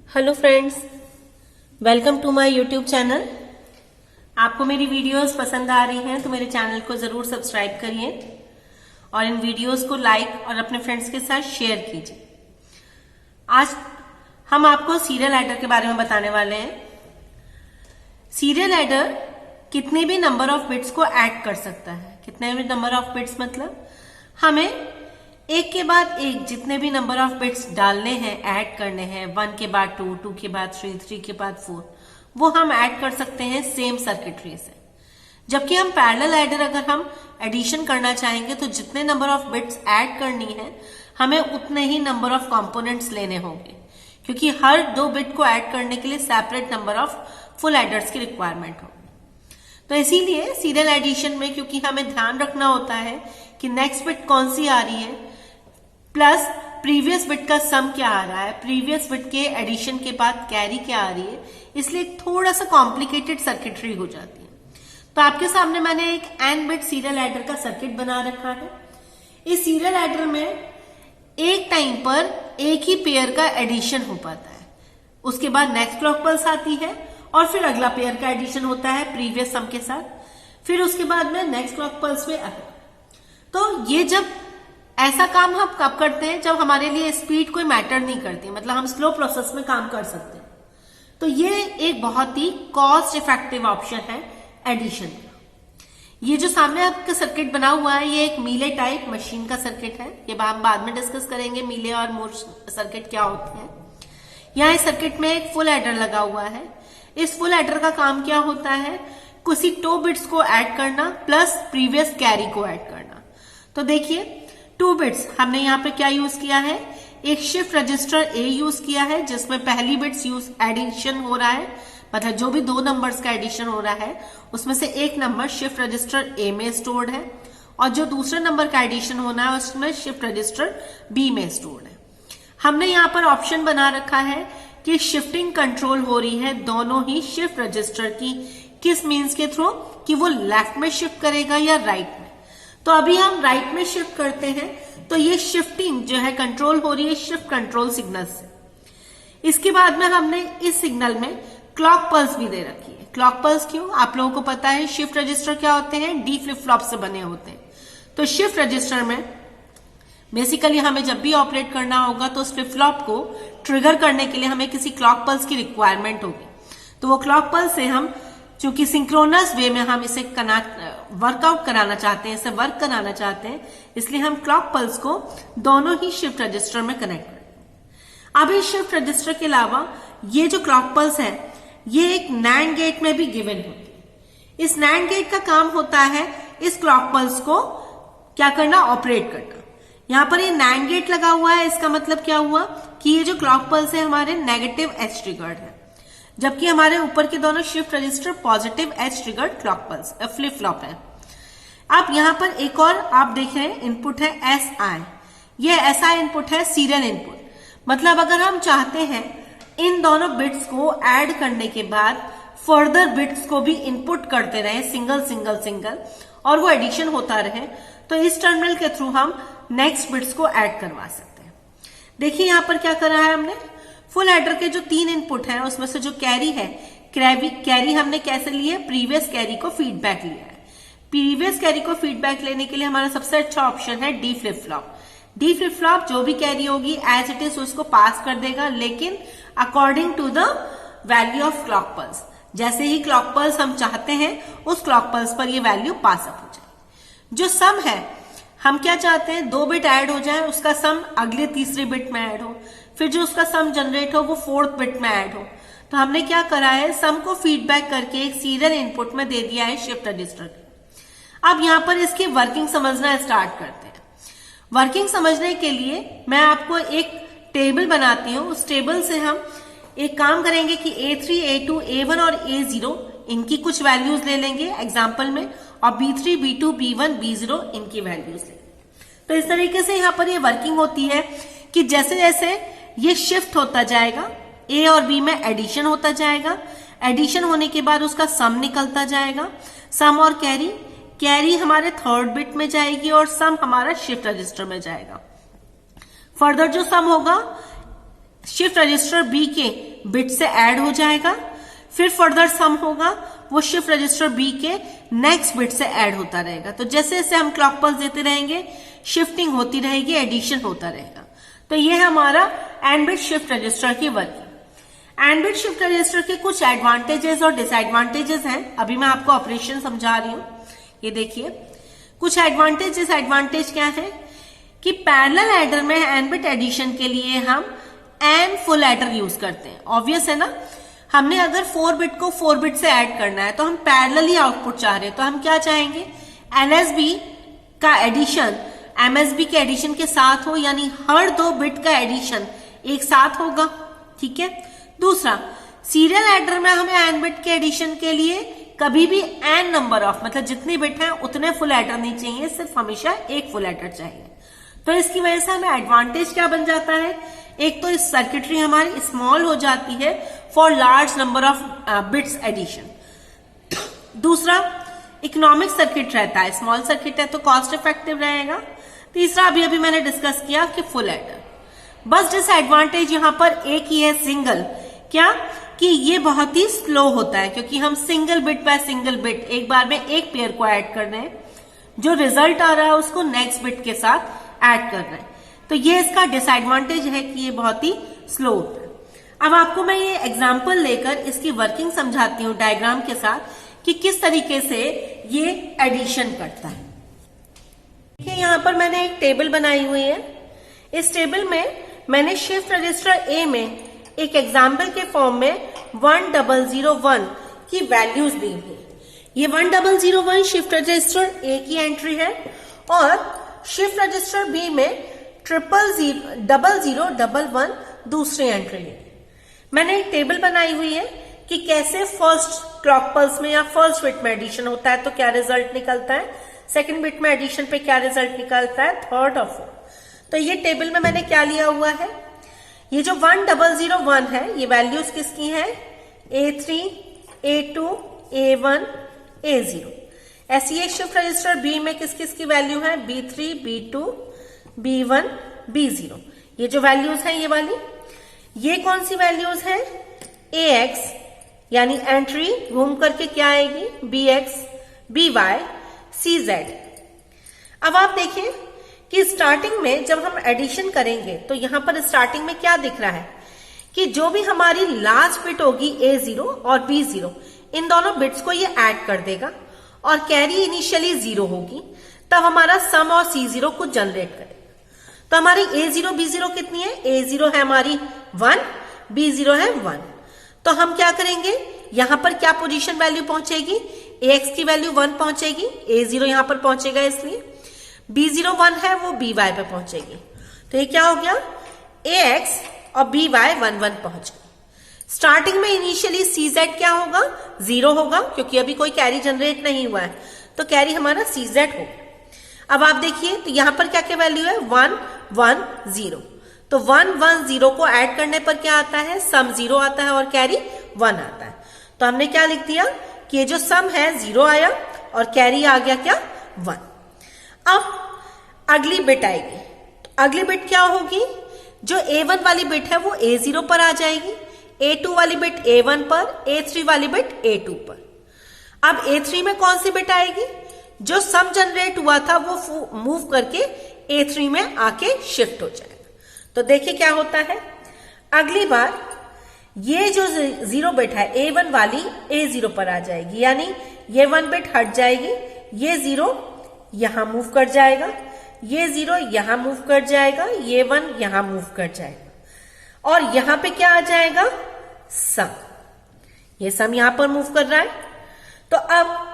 Hello friends, welcome to my YouTube channel. आपको मेरी videos पसंद आ रही हैं तो मेरे चैनल को जरूर सब्सक्राइब करिए और इन वीडियोस को लाइक और अपने फ्रेंड्स के साथ शेयर कीजिए। आज हम आपको सीरियल एडर के बारे में बताने वाले हैं। सीरियल एडर कितने भी नंबर ऑफ बिट्स को ऐड कर सकता है। कितने भी नंबर ऑफ बिट्स मतलब हमें एक के बाद एक जितने भी नंबर ऑफ बिट्स डालने हैं, ऐड करने हैं, 1 के बाद 2, 2 के बाद 3, 3 के बाद 4, वो हम ऐड कर सकते हैं सेम सर्किटरी से। जबकि हम पैरेलल एडर अगर हम एडिशन करना चाहेंगे तो जितने नंबर ऑफ बिट्स ऐड करनी है हमें उतने ही नंबर ऑफ कंपोनेंट्स लेने होंगे, क्योंकि हर 2 बिट को ऐड करने के लिए separate number of full aiders की रिक्वायरमेंट होगी। तो इसीलिए सीरियल एडिशन में क्योंकि हमें ध्यान रखना होता है कि नेक्स्ट बिट कौन सी आ रही है प्लस प्रीवियस बिट का सम क्या आ रहा है, प्रीवियस बिट के एडिशन के बाद कैरी क्या आ रही है, इसलिए थोड़ा सा कॉम्प्लिकेटेड सर्किटरी हो जाती है। तो आपके सामने मैंने एक n बिट सीरियल एडर का सर्किट बना रखा है। इस सीरियल एडर में एक टाइम पर एक ही पेयर का एडिशन हो पाता है, उसके बाद नेक्स्ट क्लॉक पल्स आती है और फिर अगला पेयर का एडिशन होता है प्रीवियस सम के साथ, फिर उसके बाद में नेक्स्ट क्लॉक पल्स में आता। तो ये जब ऐसा काम हम कब करते हैं जब हमारे लिए स्पीड कोई मैटर नहीं करती, मतलब हम स्लो प्रोसेस में काम कर सकते हैं। तो ये एक बहुत ही कॉस्ट इफेक्टिव ऑप्शन है एडिशन का। ये जो सामने आपका सर्किट बना हुआ है ये एक मीले टाइप मशीन का सर्किट है। ये हम बाद में डिस्कस करेंगे मीले और मोर सर्किट क्या होते हैं। यहाँ इस सर्किट में एक फुल एडर लगा हुआ है। इस फुल एडर का काम क्या होता है, किसी 2 बिट्स को ऐड करना प्लस प्रीवियस कैरी को ऐड करना। तो देखिए 2 बिट्स हमने यहाँ पे क्या यूज किया है, एक शिफ्ट रजिस्टर ए यूज किया है जिसमें पहली बिट्स यूज एडिशन हो रहा है, मतलब जो भी 2 नंबर्स का एडिशन हो रहा है उसमें से एक नंबर शिफ्ट रजिस्टर ए में स्टोर्ड है और जो दूसरे नंबर का एडिशन होना है उसमें शिफ्ट रजिस्टर बी में स्टोर्ड है। हमने यहाँ पर ऑप्शन बना रखा है कि शिफ्टिंग कंट्रोल हो रही है दोनों ही शिफ्ट रजिस्टर की, किस मीन्स के थ्रू कि वो लेफ्ट में शिफ्ट करेगा या राइट में। तो अभी हम राइट में शिफ्ट करते हैं तो ये शिफ्टिंग जो है कंट्रोल हो रही है शिफ्ट कंट्रोल सिग्नल से। इसके बाद में हमने इस सिग्नल में क्लॉक पल्स भी दे रखी है। क्लॉक पल्स क्यों, आप लोगों को पता है शिफ्ट रजिस्टर क्या होते हैं, डी फ्लिप फ्लॉप से बने होते हैं। तो शिफ्ट रजिस्टर में बेसिकली हमें जब भी ऑपरेट करना होगा तो उस फ्लिप फ्लॉप को ट्रिगर करने के लिए हमें किसी क्लॉक पल्स की रिक्वायरमेंट होगी। तो वो क्लॉक पल्स से हम चूंकि सिंक्रोनस वे में हम इसे वर्कआउट कराना चाहते हैं, इसे वर्क कराना चाहते हैं, इसलिए हम क्लॉक पल्स को दोनों ही शिफ्ट रजिस्टर में कनेक्ट करते हैं। अब इस शिफ्ट रजिस्टर के अलावा ये जो क्लॉक पल्स है ये एक नैंड गेट में भी गिवन होती है। इस नैंड गेट का काम होता है इस क्लॉक पल्स को क्या करना, ऑपरेट करना। यहाँ पर ये नैंड गेट लगा हुआ है, इसका मतलब क्या हुआ कि ये जो क्लॉक पल्स है हमारे नेगेटिव एज ट्रिगर्ड है, जबकि हमारे ऊपर के दोनों shift register positive edge triggered clock pulse flip flop है। अब यहाँ पर एक और आप देख रहे हैं इनपुट है SI। ये SI इनपुट है सीरियल इनपुट, मतलब अगर हम चाहते हैं इन दोनों बिट्स को ऐड करने के बाद फर्दर बिट्स को भी इनपुट करते रहे सिंगल सिंगल सिंगल और वो एडिशन होता रहे, तो इस टर्मिनल के थ्रू हम नेक्स्ट बिट्स को ऐड करवा सकते हैं। देखिए यहाँ पर क्या कर रहा है हमने, फुल एडर के जो 3 इनपुट हैं उसमें से जो कैरी है, कैरी हमने कैसे लिए, प्रीवियस कैरी को फीडबैक लिया है। प्रीवियस कैरी को फीडबैक लेने के लिए हमारा सबसे अच्छा ऑप्शन है D flip flop. D flip flop जो भी कैरी होगी एज इट इज उसको पास कर देगा, लेकिन according to the value of clock pulse. जैसे ही क्लॉक पल्स हम चाहते हैं उस क्लॉक पल्स पर ये वैल्यू पास अप हो जाए। जो सम है हम क्या चाहते हैं, 2 बिट ऐड हो जाए, उसका सम अगले तीसरे बिट में ऐड हो, फिर जो उसका सम जनरेट हो वो 4th बिट में ऐड हो। तो हमने क्या करा है, सम को फीडबैक करके एक सीरियल इनपुट में दे दिया है शिफ्ट रजिस्टर। अब यहाँ पर इसकी वर्किंग समझना स्टार्ट करते हैं। वर्किंग समझने के लिए मैं आपको एक टेबल बनाती हूँ, उस टेबल से हम एक काम करेंगे कि A3, A2, A1 और A0 इनकी कुछ वैल्यूज ले लेंगे एग्जाम्पल में, और B3, B2, B1, B0 इनकी वैल्यूज लेंगे। तो इस तरीके से यहाँ पर ये वर्किंग होती है कि जैसे जैसे ये शिफ्ट होता जाएगा A और B में एडिशन होता जाएगा, एडिशन होने के बाद उसका सम निकलता जाएगा, सम और कैरी हमारे 3rd बिट में जाएगी और सम हमारा शिफ्ट रजिस्टर में जाएगा। फर्दर जो सम होगा शिफ्ट रजिस्टर बी के बिट से ऐड हो जाएगा, फिर फर्दर सम होगा वो शिफ्ट रजिस्टर बी के नेक्स्ट बिट से ऐड होता रहेगा। तो जैसे जैसे हम क्लॉक पल्स देते रहेंगे शिफ्टिंग होती रहेगी, एडिशन होता रहेगा। तो ये है हमारा एंड बिट शिफ्ट रजिस्टर की working. And bit shift register के कुछ एडवांटेजेस और डिसएडवांटेजेस हैं। अभी मैं आपको ऑपरेशन समझा रही हूं। ये देखिए कुछ एडवांटेज क्या है कि पैरेलल एडर में एंड बिट एडिशन के लिए हम एन फुल एडर यूज करते हैं। ऑब्वियस है ना, हमने अगर 4 बिट को 4 बिट से ऐड करना है तो हम पैरेलली आउटपुट चाह रहे हैं, तो हम क्या चाहेंगे एनएसबी का एडिशन एमएसबी के एडिशन के साथ हो, यानी हर 2 बिट का एडिशन एक साथ होगा। ठीक है। दूसरा, सीरियल एडर में हमें एन बिट के एडिशन के लिए कभी भी एन नंबर ऑफ मतलब जितने बिट हैं उतने फुल एडर नहीं चाहिए, सिर्फ हमेशा एक फुल एडर चाहिए। तो इसकी वजह से हमें एडवांटेज क्या बन जाता है, एक तो इस सर्किटरी हमारी स्मॉल हो जाती है for large number of bits addition. दूसरा, इकोनॉमिक सर्किट रहता है, स्मॉल सर्किट है तो कॉस्ट इफेक्टिव रहेगा। तीसरा, अभी अभी मैंने डिस्कस किया कि फुल एडर। बस डिसएडवांटेज यहां पर एक ही है, सिंगल, क्या कि ये बहुत ही स्लो होता है, क्योंकि हम single bit by single bit एक बार में एक पेयर को ऐड कर रहे हैं, जो रिजल्ट आ रहा है उसको नेक्स्ट बिट के साथ ऐड कर रहे हैं। तो ये इसका डिसएडवांटेज है कि ये बहुत ही स्लो होता है। अब आपको मैं ये एग्जांपल लेकर इसकी वर्किंग समझाती हूँ डायग्राम के साथ कि किस तरीके से ये एडिशन करता है। देखिए यहाँ पर मैंने एक टेबल बनाई हुई है। इस टेबल में मैंने शिफ्ट रजिस्टर ए में एक एग्जाम्पल के फॉर्म में 1001 की वैल्यूज दी हुई। ये 1001 शिफ्ट रजिस्टर ए की एंट्री है और शिफ्ट रजिस्टर बी में 0011 दूसरी एंट्री है। मैंने एक टेबल बनाई हुई है कि कैसे फर्स्ट क्लॉक पल्स में या फर्स्ट बिट में एडिशन होता है तो क्या रिजल्ट निकलता है, सेकंड बिट में एडिशन पे क्या रिजल्ट निकलता है, थर्ड और फोर्थ। तो ये टेबल में मैंने क्या लिया हुआ है, ये जो 1001 है ये वैल्यूज किसकी है, A3, A2, A1, A0। ऐसी एक शिफ्ट रजिस्टर बी में किस किस की वैल्यू है, B3, B2, B1, B0। ये जो वैल्यूज है ये वाली, ये कौन सी वैल्यूज है, AX यानी एंट्री घूम करके क्या आएगी, BX, BY, CZ। अब आप देखिए कि स्टार्टिंग में जब हम एडिशन करेंगे तो यहां पर स्टार्टिंग में क्या दिख रहा है कि जो भी हमारी लास्ट बिट होगी A0 और B0, इन दोनों बिट्स को ये ऐड कर देगा और कैरी इनिशियली 0 होगी, तब हमारा सम और C0 को जनरेट करेगा। तो हमारी A0 B0 कितनी है, A0 है हमारी 1, B0 है 1। तो हम क्या करेंगे, यहां पर क्या पोजीशन वैल्यू पहुंचेगी, AX की वैल्यू 1 पहुंचेगी, A0 यहां पर पहुंचेगा इसलिए, B0 1 है वो BY पे पहुंचेगी। तो ये क्या हो गया, AX और BY 1 1 पहुंच गए। स्टार्टिंग में इनिशियली CZ क्या होगा, 0 होगा, क्योंकि अभी कोई कैरी जनरेट नहीं हुआ है, तो कैरी हमारा CZ होगा। अब आप देखिए तो यहां पर क्या क्या वैल्यू है, 1 1 0। तो 1 1 0 को ऐड करने पर क्या आता है, सम 0 आता है और कैरी 1 आता है। तो हमने क्या लिख दिया कि ये जो सम है 0 आया और कैरी आ गया क्या, 1। अब अगली बिट आएगी, तो अगली बिट क्या होगी, जो A1 वाली बिट है वो A0 पर आ जाएगी, A2 वाली बिट A1 पर, A3 वाली बिट A2 पर। अब A3 में कौन सी बिट आएगी, जो सम जनरेट हुआ था वो मूव करके A3 में आके शिफ्ट हो जाएगा। तो देखिए क्या होता है, अगली बार ये जो 0 बिट है A1 वाली A0 पर आ जाएगी, यानी ये 1 बिट हट जाएगी, ये 0 यहां मूव कर जाएगा, ये 0 यहां मूव कर जाएगा, ये 1 यहां मूव कर जाएगा और यहां पे क्या आ जाएगा, सम। ये सम यहां पर मूव कर रहा है। तो अब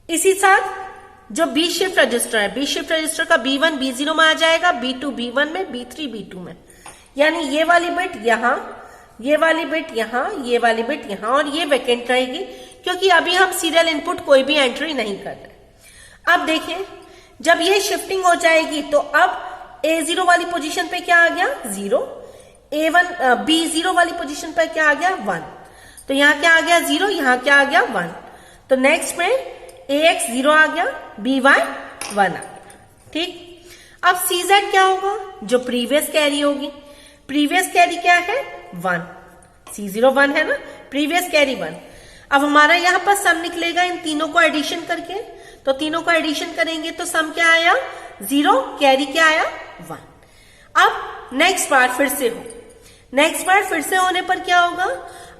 इसी साथ जो B शिफ्ट रजिस्टर है, B शिफ्ट रजिस्टर का B1 B0 में आ जाएगा, B2 B1 में, B3 B2 में, यानी ये वाली बिट यहां, ये वाली बिट यहां, ये वाली बिट यहां और ये वैकेंट रहेगी, क्योंकि अभी हम सीरियल इनपुट कोई भी एंट्री नहीं कर रहे। अब देखिए जब ये शिफ्टिंग हो जाएगी तो अब A0 वाली पोजीशन पे क्या आ गया, 0, A1 B0 वाली पोजीशन पे क्या आ गया, 1। तो यहां क्या आ गया, 0, यहां क्या आ गया, 1। तो नेक्स्ट में AX 0 आ गया, BY 1 आ गया। ठीक। अब CZ क्या होगा, जो प्रीवियस कैरी होगी, प्रीवियस कैरी क्या है, 1, C0 1 है ना, प्रीवियस कैरी 1। अब हमारा यहाँ पर सम निकलेगा इन तीनों को एडिशन करके, तो तीनों को एडिशन करेंगे तो सम क्या आया 0, कैरी क्या आया 1। अब नेक्स्ट बार फिर से हो, नेक्स्ट बार फिर से होने पर क्या होगा,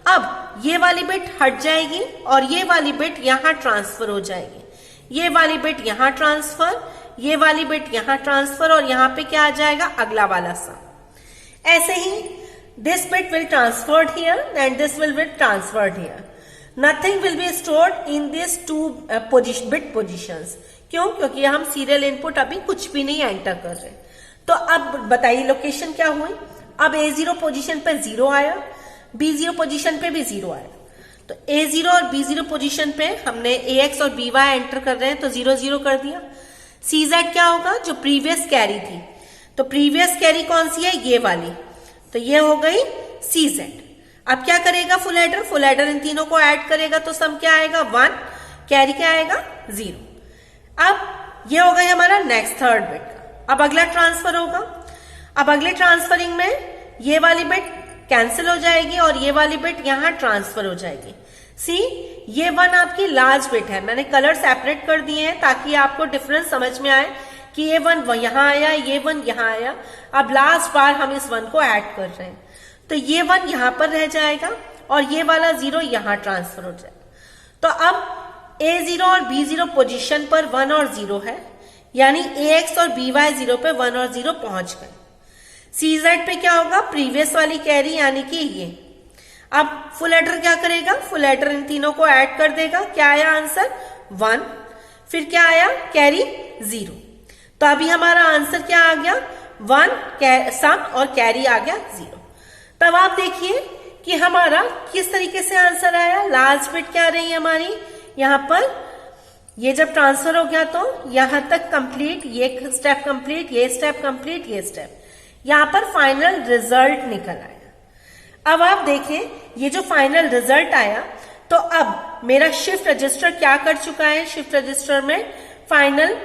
अब ये वाली बिट हट जाएगी और ये वाली बिट यहां ट्रांसफर हो जाएगी, ये वाली बिट यहां ट्रांसफर, ये वाली बिट यहां ट्रांसफर, और यहां पे क्या आ जाएगा अगला वाला सम। ऐसे ही this bit will transferred here and this will be transferred here. Nothing will be stored in this two bit positions. क्यों? क्योंकि हम सीरियल इनपुट अभी कुछ भी नहीं एंटर कर रहे। तो अब बताइए लोकेशन क्या हुई, अब A0 पोजीशन पे 0 आया, B0 पोजीशन पे भी 0 आया। तो A0 और B0 पोजीशन पे हमने AX और BY एंटर कर रहे हैं तो 0 0 कर दिया। CZ क्या होगा, जो प्रीवियस कैरी थी, तो प्रीवियस कैरी कौन सी है, ये वाली, तो ये हो गई CZ। अब क्या करेगा फुल एडर, फुल एडर इन तीनों को ऐड करेगा तो सम क्या आएगा 1, कैरी क्या आएगा 0। अब ये हो गया हमारा नेक्स्ट थर्ड बिट का। अब अगला ट्रांसफर होगा, अब अगले ट्रांसफरिंग में ये वाली बिट कैंसिल हो जाएगी और ये वाली बिट यहां ट्रांसफर हो जाएगी। सी, ये 1 आपकी लार्ज बिट है, मैंने कलर सेपरेट कर दिए हैं ताकि आपको डिफरेंस समझ में आए कि ये 1 यहां आया, ये 1 यहां आया। अब लास्ट बार हम इस 1 को ऐड कर रहे हैं तो ये 1 यहां पर रह जाएगा और ये वाला 0 यहां ट्रांसफर हो जाएगा। तो अब A0 और B0 पोजीशन पर 1 और 0 है, यानी AX और BY 0 पे 1 और 0 पहुंच गए। CZ पे क्या होगा, प्रीवियस वाली कैरी यानी कि ये। अब फुल एडर क्या करेगा, फुल एडर इन तीनों को ऐड कर देगा। क्या आया आंसर 1, फिर क्या आया कैरी 0। तो अभी हमारा आंसर क्या आ गया 1 सम और कैरी आ गया 0। तब आप देखिए कि हमारा किस तरीके से आंसर आया। लास्ट बिट क्या रही हमारी, यहां पर ये जब ट्रांसफर हो गया तो यहां तक कंप्लीट, ये स्टेप कंप्लीट, ये स्टेप कंप्लीट, ये स्टेप, यहां पर फाइनल रिजल्ट निकल आया। अब आप देखें ये जो फाइनल रिजल्ट आया तो अब मेरा शिफ्ट रजिस्टर क्या कर चुका है, शिफ्ट रजिस्टर में फाइनल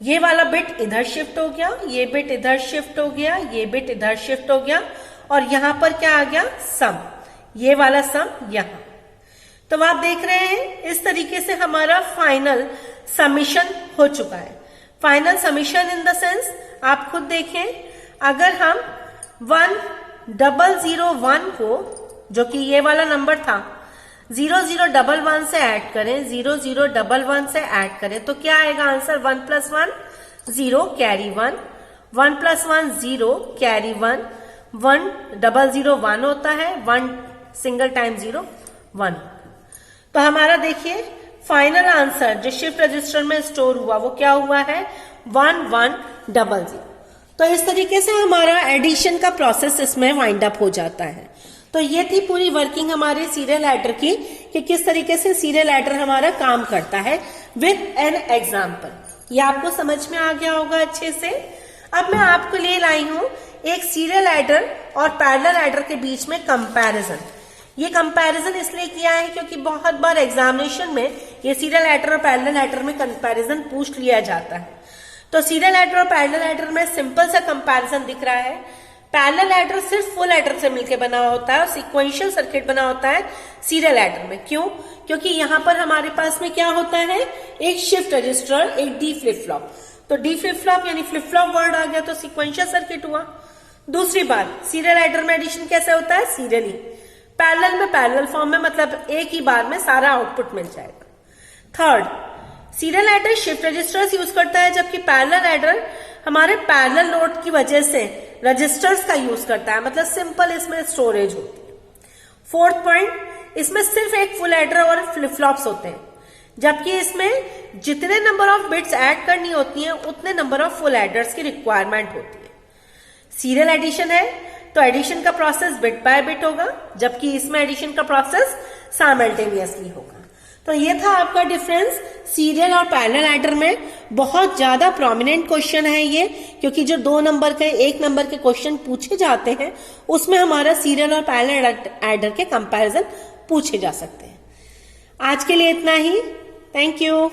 ये वाला बिट इधर शिफ्ट हो गया, ये बिट इधर शिफ्ट हो गया, ये बिट इधर शिफ्ट हो गया और यहां पर क्या आ गया सम, ये वाला सम यहां। तो आप देख रहे हैं इस तरीके से हमारा फाइनल समीशन हो चुका है। Final summation in the sense आप खुद देखें, अगर हम 1001 को, जो कि ये वाला नंबर था, 0011 से ऐड करें, 0011 से ऐड करें तो क्या आएगा आंसर 1 + 1 0 कैरी 1, 1 + 1 0 कैरी 1, 1 0 1 होता है, 1 सिंगल टाइम 0 1। तो हमारा देखिए फाइनल आंसर जो शिफ्ट रजिस्टर में स्टोर हुआ वो क्या हुआ है 1100। तो इस तरीके से हमारा एडिशन का प्रोसेस इसमें वाइंड अप हो जाता है। तो ये थी पूरी वर्किंग हमारे सीरियल एडर की कि किस तरीके से सीरियल एडर हमारा काम करता है विद एन एग्जाम्पल। ये आपको समझ में आ गया होगा अच्छे से। अब मैं आपको ले लाई हूं एक सीरियल एडर और पैरेलल एडर के बीच में कंपैरिजन। ये कंपैरिजन इसलिए किया है क्योंकि बहुत बार एग्जामिनेशन में ये सीरियल एडर और पैरेलल एडर में कंपैरिजन पूछ लिया जाता है। तो सीरियल एडर और पैरेलल एडर में सिंपल सा कंपैरिजन दिख रहा है। पैरेलल एडर सिर्फ फुल एडर से मिलकर बना होता है और सीक्वेंशियल सर्किट बना होता है सीरियल एडर में। क्यों? क्योंकि यहां पर हमारे पास में क्या होता है, एक शिफ्ट रजिस्टर, एक डी फ्लिप फ्लॉप। तो डी फ्लिप फ्लॉप यानी फ्लिप फ्लॉप वर्ड आ गया तो सीक्वेंशियल सर्किट हुआ। दूसरी बात, सीरियल एडर में एडिशन कैसे होता है, सीरियली। पैरेलल में पैरेलल फॉर्म में, मतलब एक ही बार में सारा आउटपुट मिल जाएगा। Third, serial adder shift registers use करता है जबकि पैरेलल एडर हमारे पैरेलल लोड की वजह से रजिस्टर्स का यूज करता है, मतलब सिंपल इसमें स्टोरेज होती है। फोर्थ पॉइंट, इसमें सिर्फ एक फुल एडर और फ्लिप फ्लॉप्स होते हैं जबकि इसमें जितने नंबर ऑफ बिट्स ऐड करनी होती हैं उतने नंबर ऑफ फुल एडर्स की रिक्वायरमेंट होती है। सीरियल एडिशन है तो एडिशन का प्रोसेस बिट बाय बिट होगा जबकि इसमें एडिशन का प्रोसेस साइमल्टेनियसली होगा। तो ये था आपका डिफरेंस सीरियल और पैरेलल एडर में। बहुत ज्यादा प्रोमिनेंट क्वेश्चन है ये, क्योंकि जो 2 नंबर के 1 नंबर के क्वेश्चन पूछे जाते हैं उसमें हमारा सीरियल और पैरेलल एडर के कंपैरिजन पूछे जा सकते हैं। आज के लिए इतना ही। Thank you.